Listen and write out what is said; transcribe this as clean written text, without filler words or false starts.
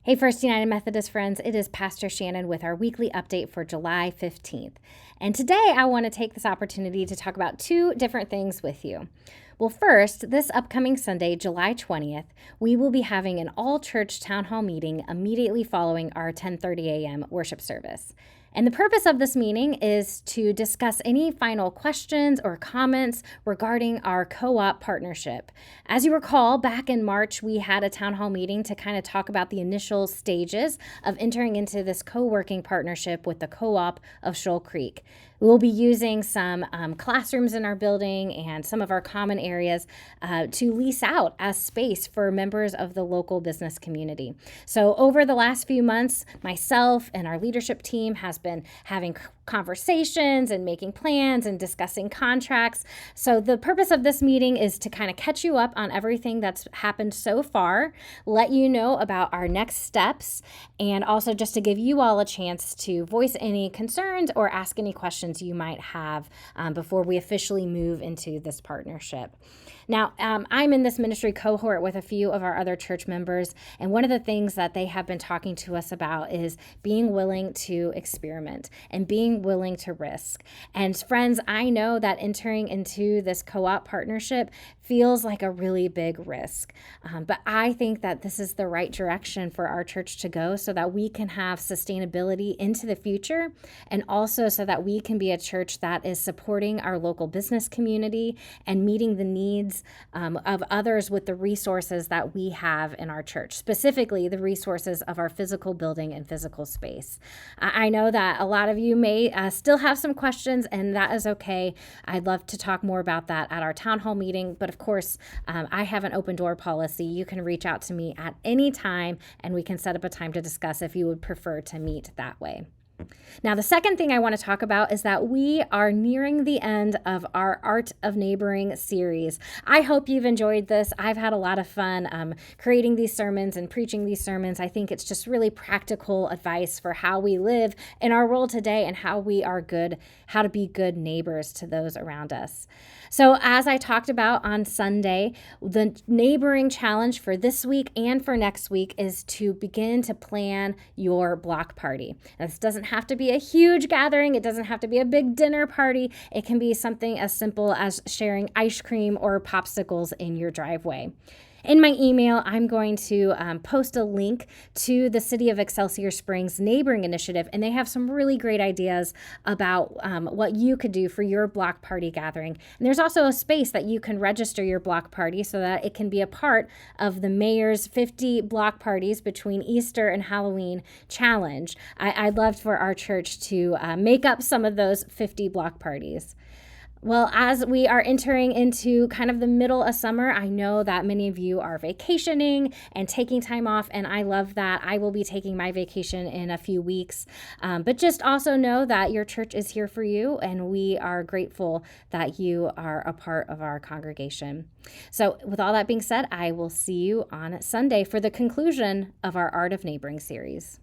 Hey, First United Methodist friends, it is Pastor Shannon with our weekly update for July 15th. And today I want to take this opportunity to talk about two different things with you. Well, first, this upcoming Sunday, July 20th, we will be having an all-church town hall meeting immediately following our 10:30 a.m. worship service. And the purpose of this meeting is to discuss any final questions or comments regarding our co-op partnership. As you recall, back in March, we had a town hall meeting to kind of talk about the initial stages of entering into this co-working partnership with the co-op of Shoal Creek. We'll be using some classrooms in our building and some of our common areas to lease out as space for members of the local business community. So over the last few months, myself and our leadership team has been having conversations and making plans and discussing contracts. So the purpose of this meeting is to kind of catch you up on everything that's happened so far, let you know about our next steps, and also just to give you all a chance to voice any concerns or ask any questions you might have before we officially move into this partnership. Now, I'm in this ministry cohort with a few of our other church members, and one of the things that they have been talking to us about is being willing to experiment and being willing to risk. And friends, I know that entering into this co-op partnership feels like a really big risk, but I think that this is the right direction for our church to go so that we can have sustainability into the future, and also so that we can be a church that is supporting our local business community and meeting the needs of others with the resources that we have in our church, specifically the resources of our physical building and physical space. I know that a lot of you may still have some questions, and that is okay. I'd love to talk more about that at our town hall meeting, but of course, I have an open door policy. You can reach out to me at any time, and we can set up a time to discuss if you would prefer to meet that way. Now, the second thing I want to talk about is that we are nearing the end of our Art of Neighboring series. I hope you've enjoyed this. I've had a lot of fun creating these sermons and preaching these sermons. I think it's just really practical advice for how we live in our world today and how to be good neighbors to those around us. So as I talked about on Sunday, the neighboring challenge for this week and for next week is to begin to plan your block party. Now, this doesn't have to be a huge gathering. It doesn't have to be a big dinner party. It can be something as simple as sharing ice cream or popsicles in your driveway. In my email, I'm going to post a link to the City of Excelsior Springs Neighboring Initiative, and they have some really great ideas about what you could do for your block party gathering. And there's also a space that you can register your block party so that it can be a part of the mayor's 50 block parties between Easter and Halloween challenge. I'd love for our church to make up some of those 50 block parties. Well, as we are entering into kind of the middle of summer, I know that many of you are vacationing and taking time off, and I love that. I will be taking my vacation in a few weeks, but just also know that your church is here for you, and we are grateful that you are a part of our congregation. So with all that being said, I will see you on Sunday for the conclusion of our Art of Neighboring series.